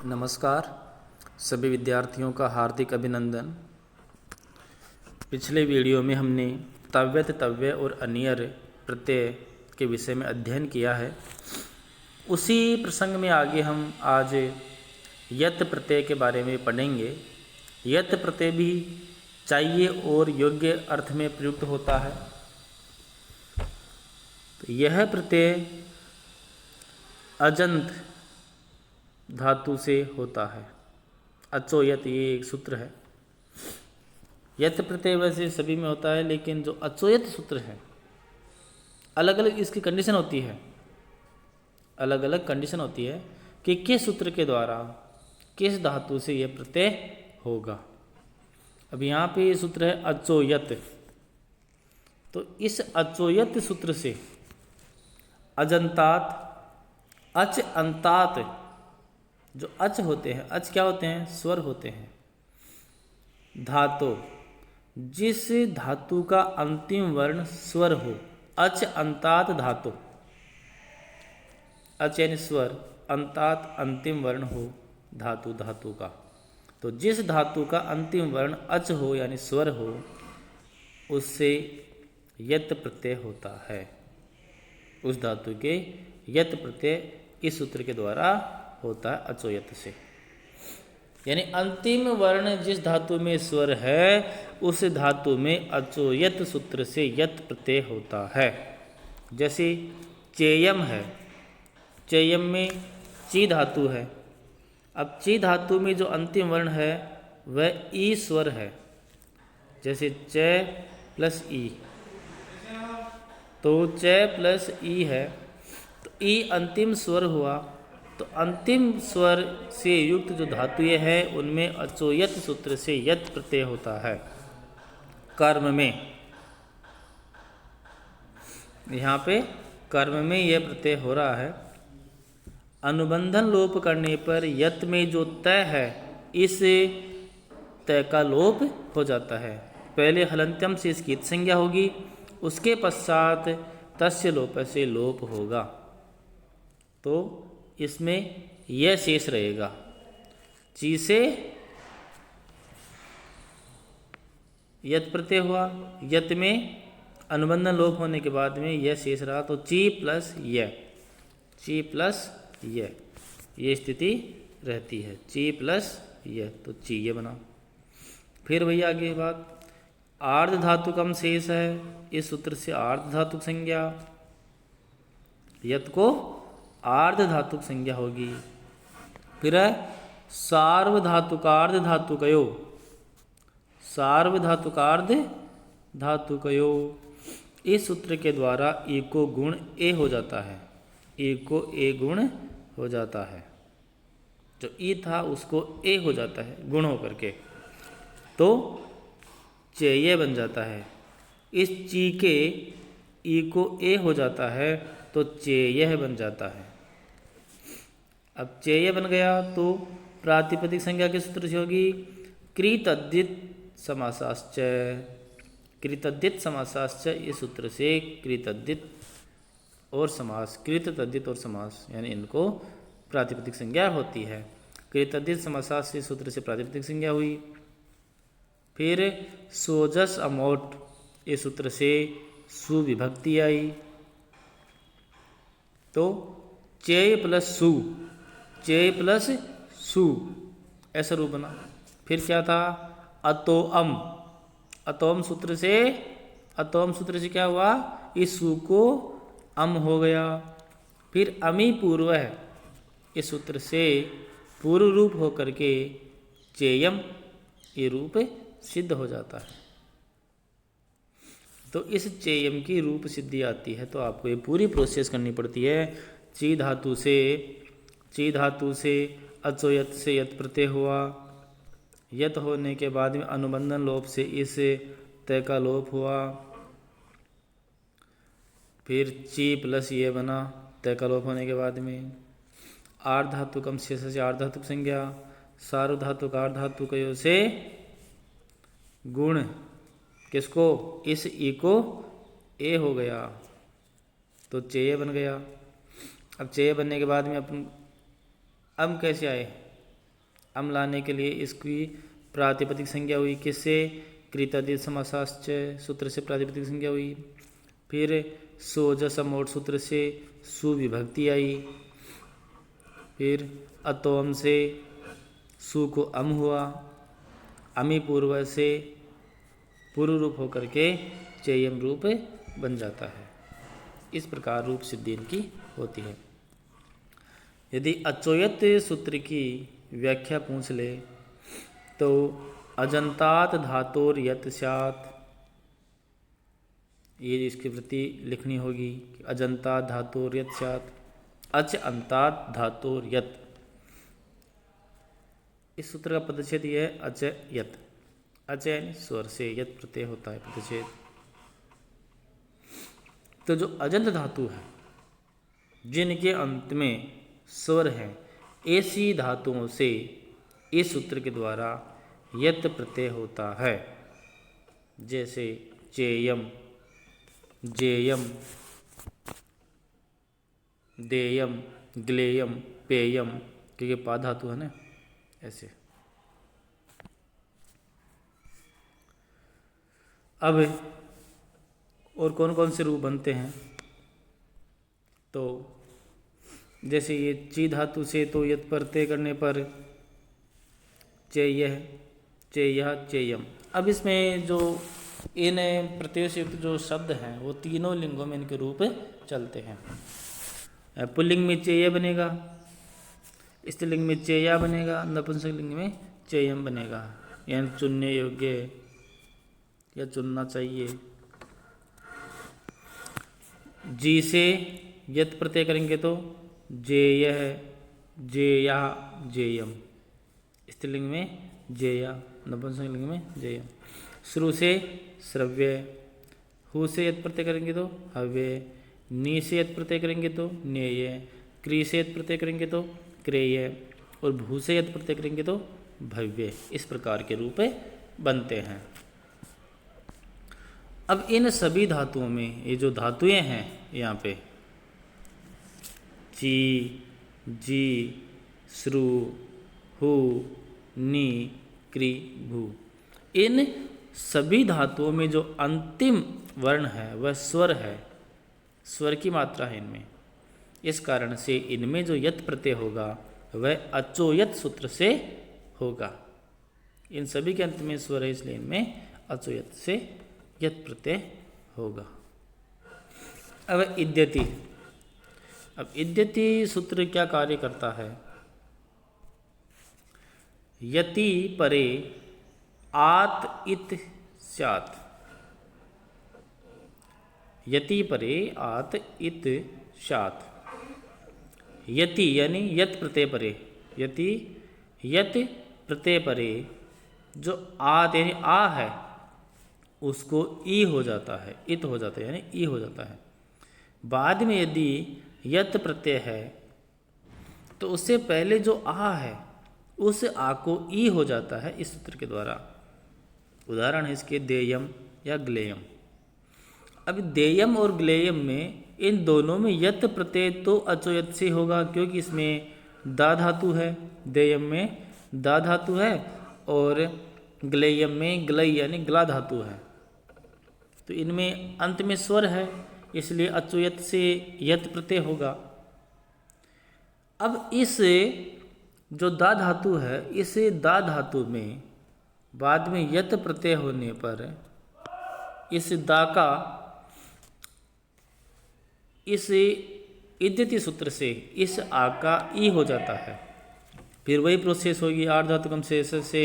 नमस्कार सभी विद्यार्थियों का हार्दिक अभिनंदन। पिछले वीडियो में हमने तव्यत तव्य और अनियर प्रत्यय के विषय में अध्ययन किया है। उसी प्रसंग में आगे हम आज यत प्रत्यय के बारे में पढ़ेंगे। यत प्रत्यय भी चाहिए और योग्य अर्थ में प्रयुक्त होता है। तो यह प्रत्यय अजंत धातु से होता है। अचो यत ये एक सूत्र है। यत प्रत्यय वैसे सभी में होता है, लेकिन जो अचोयत सूत्र है अलग अलग इसकी कंडीशन होती है। अलग अलग कंडीशन होती है कि किस सूत्र के द्वारा किस धातु से यह प्रत्यय होगा। अब यहाँ पे ये सूत्र है अचोयत। तो इस अचोयत सूत्र से अजंतात अच अंतात जो अच होते हैं, अच क्या होते हैं? स्वर होते हैं। धातु जिस धातु का अंतिम वर्ण स्वर हो, अच अंतात धातु। अच यानी स्वर, अंतात अंतिम वर्ण हो धातु धातु का। तो जिस धातु का अंतिम वर्ण अच हो यानी स्वर हो, उससे यत प्रत्यय होता है। उस धातु के यत प्रत्यय इस सूत्र के द्वारा होता है अचोयत से। यानी अंतिम वर्ण जिस धातु में स्वर है उस धातु में अचोयत सूत्र से यत प्रत्यय होता है। जैसे चेयम है, चेयम में ची धातु है। अब ची धातु में जो अंतिम वर्ण है वह ई स्वर है। जैसे च प्लस ई, तो च प्लस ई है, तो ई अंतिम स्वर हुआ। तो अंतिम स्वर से युक्त जो धातुएं हैं उनमें अचोयत सूत्र से यत प्रत्यय होता है। कर्म में, यहाँ पे कर्म में यह प्रत्यय हो रहा है। अनुबंधन लोप करने पर यत में जो तय है इस तय का लोप हो जाता है। पहले हलंत्यम से इसकी इत संज्ञा होगी, उसके पश्चात तस्य लोप से लोप होगा। तो इसमें यह शेष रहेगा। ची से यत प्रत्यय हुआ, यत में अनुबंधन लोप होने के बाद में यह शेष रहा, तो ची प्लस यह, ची प्लस यह, ये स्थिति रहती है। ची प्लस यह, तो ची ये बना। फिर भैया आगे बात, आर्ध धातु कम शेष है। इस सूत्र से आर्ध धातु संज्ञा, यत को आर्ध धातुक संज्ञा होगी। फिर है सार्वधातुकार्ध धातुकयो, सार्वधातुकार्ध धातुकयो। इस सूत्र के द्वारा ई को गुण ए हो जाता है। ई को ए गुण हो जाता है। जो ई था उसको ए हो जाता है गुण होकर के, तो चेय बन जाता है। इस ची के ई को ए हो जाता है तो चेय बन जाता है। अब चेय बन गया तो प्रातिपदिक संज्ञा के सूत्र से होगी कृतद्धित समासाश्च। कृतद्धित समासाश्च इस सूत्र से कृतद्धित और समास, कृतद्धित और समास यानी इनको प्रातिपदिक संज्ञा होती है। कृतद्धित समासास इस सूत्र से प्रातिपदिक संज्ञा हुई। फिर सोजस अमोट इस सूत्र से सुविभक्ति आई, तो चेय प्लस सु, चेय प्लस सु ऐसा रूप बना। फिर क्या था? अतोअम, अतोम सूत्र से, अतोम सूत्र से क्या हुआ? इस सु को अम हो गया। फिर अमी पूर्व है, इस सूत्र से पूर्व रूप होकर के चेयम ये रूप सिद्ध हो जाता है। तो इस चेयम की रूप सिद्धि आती है तो आपको ये पूरी प्रोसेस करनी पड़ती है। ची धातु से, ची धातु से अचोयत से यत प्रत्यय हुआ, यत होने के बाद में अनुबंधन लोप से इस तय का लोप हुआ। फिर ची प्लस ये बना तय का लोप होने के बाद में। आर्ध धातु कम शेष से आर्ध धातु संज्ञा, सार्वधातुक आर्ध धातु कयो से गुण किसको? इस ई को ए हो गया तो चेय बन गया। अब चेय बनने के बाद में अपन अम कैसे आए? अम लाने के लिए इसकी प्रातिपदिक संज्ञा हुई किससे? कृतादि समासाश्च सूत्र से प्रातिपदिक संज्ञा हुई। फिर सोजस अमोट सूत्र से सुविभक्ति आई। फिर अतोम से सु को अम हुआ। अमी पूर्व से पूर्व रूप होकर के चेयम रूप बन जाता है। इस प्रकार रूप सिद्धि इनकी होती है। यदि अचोयत सूत्र की व्याख्या पूछ ले तो अजंतात धातुर यत स्यात्, ये इसकी वृत्ति लिखनी होगी। अजंतात धातुर यत स्यात्, अच अंतात धातुर यत। इस सूत्र का पदच्छेद यह है अच यत। अच यानी स्वर से यत प्रत्यय होता है पदच्छेद। तो जो अजंत धातु है जिनके अंत में स्वर है, ऐसी धातुओं से इस सूत्र के द्वारा यत प्रत्यय होता है। जैसे चेयम, जेयम, देयम, ग्लेयम, पेयम, क्योंकि पा धातु है ना, ऐसे। अब और कौन कौन से रूप बनते हैं? तो जैसे ये ची धातु से तो यत प्रत्यय करने पर चेयह, चेयह, चेयम। अब इसमें जो इन प्रत्ययों से युक्त जो शब्द हैं वो तीनों लिंगों में इनके रूप चलते हैं। पुल्लिंग में चेय बनेगा, स्त्रीलिंग में चेया बनेगा, नपुंसक लिंग में चेयम बनेगा। यानी चुनने योग्य या चुनना चाहिए। जी से यत प्रत्यय करेंगे तो जेयह, जेया, जेयम। स्त्रीलिंग में जेया, नपुंसक लिंग में जेयम। श्रु से श्रव्य, हु से यत प्रत्यय करेंगे तो हव्य, नी से यत प्रत्यय करेंगे तो नेय, क्री से यत प्रत्यय करेंगे तो क्रेय, और भू से यत प्रत्यय करेंगे तो भव्य। इस प्रकार के रूप बनते हैं। अब इन सभी धातुओं में ये जो धातुएं हैं यहाँ पे ची, जी, श्रु, हु, नी, क्री, भू, इन सभी धातुओं में जो अंतिम वर्ण है वह स्वर है, स्वर की मात्रा है इनमें। इस कारण से इनमें जो यत प्रत्यय होगा वह अचोयत सूत्र से होगा। इन सभी के अंत में स्वर है, इसलिए इनमें अचोयत से यत प्रत्यय होगा। अब इद्यति, अब इद्यति सूत्र क्या कार्य करता है? यति परे आत इत स्यात्, यति परे आत इत स्यात्। यति यानी यत प्रत्यय परे, यति यत प्रत्यय परे जो आत यानी आ है उसको ई हो जाता है, इत हो जाता है, यानी ई हो जाता है। बाद में यदि यत प्रत्यय है तो उससे पहले जो आ है उस आ को ई हो जाता है इस सूत्र के द्वारा। उदाहरण है इसके देयम या ग्लेयम। अब देयम और ग्लेयम में इन दोनों में यत प्रत्यय तो अचोयत से होगा, क्योंकि इसमें दा धातु है, देयम में दा धातु है और ग्लेयम में ग्लई यानी ग्ला धातु है। तो इनमें अंत में स्वर है, इसलिए अचोयत से यत प्रत्यय होगा। अब इस जो दा धातु है, इस दा धातु में बाद में यत प्रत्यय होने पर इस दा का इस इद्यति सूत्र से इस आ का ई हो जाता है। फिर वही प्रोसेस होगी आर्धातुकम से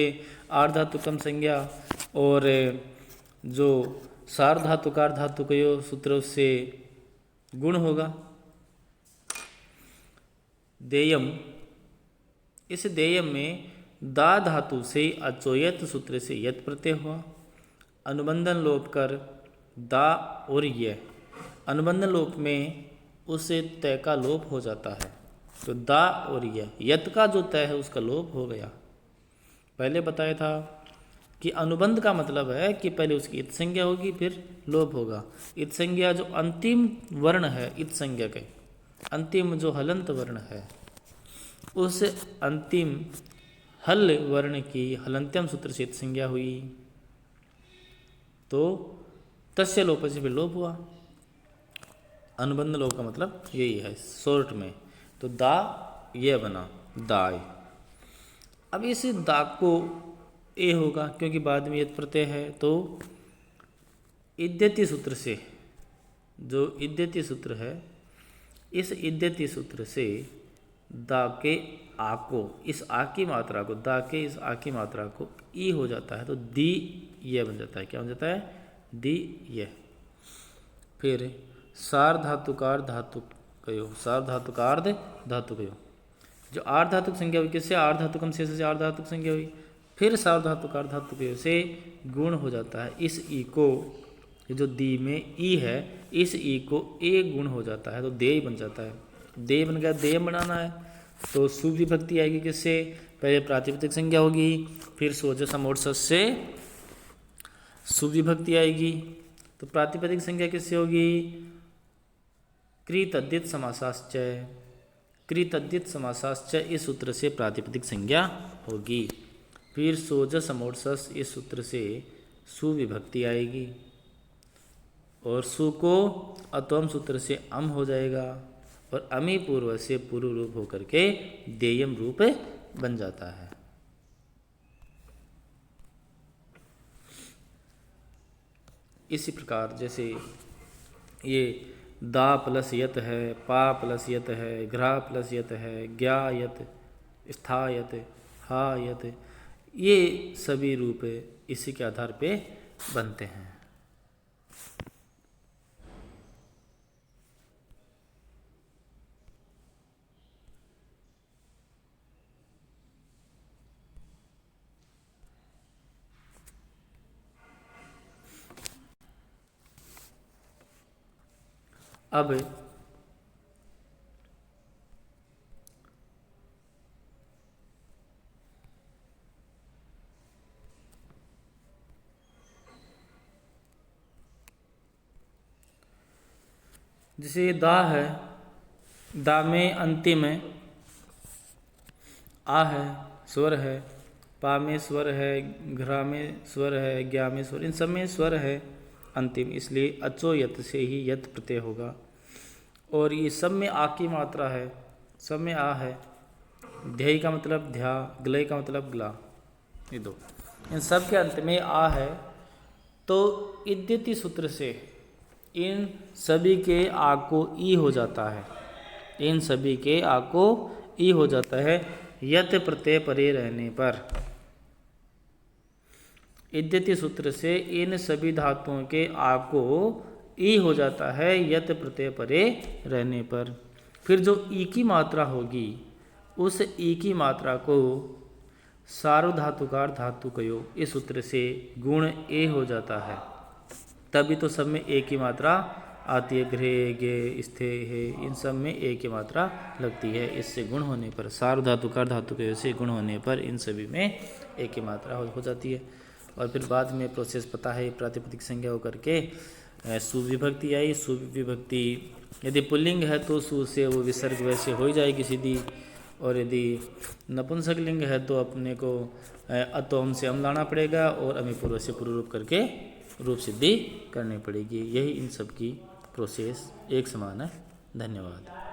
आर्धातुकम संज्ञा, और जो सार्वधातुकार धातुकयो सूत्र उससे गुण होगा। देयम, इस देयम में दा धातु से अचोयत सूत्र से यत प्रत्यय हुआ। अनुबंधन लोप कर दा और य, अनुबंधन लोप में उससे तय का लोप हो जाता है। तो दा और यत का जो तय है उसका लोप हो गया। पहले बताया था कि अनुबंध का मतलब है कि पहले उसकी इत संज्ञा होगी फिर लोप होगा। इत संज्ञा जो अंतिम वर्ण है, इत संज्ञा के अंतिम जो हलंत वर्ण है, उस अंतिम हल वर्ण की हलंत्यम सूत्र से संज्ञा हुई तो तस्य लोप से फिर लोप हुआ। अनुबंध लोप का मतलब यही है शॉर्ट में। तो दा ये बना दाय। अब इस दा को ए होगा क्योंकि बाद में यत प्रत्यय है। तो इद्यति सूत्र से, जो इद्यति सूत्र है, इस इद्यति सूत्र से दा के आ को, इस आ की मात्रा को, दा के इस आ की मात्रा को ई हो जाता है तो दी यह बन जाता है। क्या बन जाता है? दी यह। फिर सार धातुकार धातु कयो, सार धातुकार धातु कयो। जो आर्ध धातुक संज्ञा हुई किससे? आर्ध धातुकम शेष से आर्ध धातुक संज्ञा हुई। फिर सार धातुकार धातु कयो से गुण हो जाता है। इस ई को, जो दी में ई है, इस ई को ए गुण हो जाता है तो देय बन जाता है। देय बन गया, देय बनाना है तो सुविभक्ति आएगी किससे? पहले प्रातिपदिक संज्ञा होगी, फिर सोजस समोट सस से सुविभक्ति आएगी। तो प्रातिपदिक संज्ञा किससे होगी? कृतद्धित समासाश्च, कृतद्धित समासाश्च इस सूत्र से प्रातिपदिक संज्ञा होगी। फिर सोजस समोट सस इस सूत्र से सुविभक्ति आएगी और सु को अतोम सूत्र से अम हो जाएगा और अमी पूर्व से पूर्व रूप होकर के देयम रूप बन जाता है। इसी प्रकार जैसे ये दा प्लस यत है, पा प्लस यत है, घ्रा प्लस यत है, ज्ञा यत, स्था यत, हा यत, ये सभी रूप इसी के आधार पे बनते हैं। अब जैसे दा है, दा में अंतिम है आ है, स्वर है, पा में स्वर है, घ्रा में स्वर है, ज्ञा में स्वर, इन सब में स्वर है अंतिम, इसलिए अचो यत से ही यत प्रत्यय होगा। और ये सब में आ की मात्रा है, सब में आ है। ध्यय का मतलब ध्या, ग्लय का मतलब ग्ला, ये दो, इन सब के अंत में आ है। तो इद्यति सूत्र से इन सभी के आ को ई हो जाता है, इन सभी के आ को ई हो जाता है यत प्रत्यय परे रहने पर। इद्यति सूत्र से इन सभी धातुओं के आ को ई हो जाता है यत प्रत्यय परे रहने पर। फिर जो ई की मात्रा होगी उस ई की मात्रा को सार्वधातुकार धातु कयो इस सूत्र से गुण ए हो जाता है। तभी तो सब में ए की मात्रा आती है, घ्रे गे स्थे है, इन सब में ए की मात्रा लगती है। इससे गुण होने पर, सार्वधातुकार धातु कयो से गुण होने पर इन सभी में ए की मात्रा हो जाती है। और फिर बाद में प्रोसेस पता है, प्रातिपदिक संज्ञा होकर के सुविभक्ति आई। सुविभक्ति यदि पुल्लिंग है तो सु से वो विसर्ग वैसे हो जाएगी सीधी, और यदि नपुंसक लिंग है तो अपने को अतोम से अम लाना पड़ेगा और अमी पूर्व से पूर्व रूप करके रूप सिद्धि करनी पड़ेगी। यही इन सब की प्रोसेस एक समान है। धन्यवाद।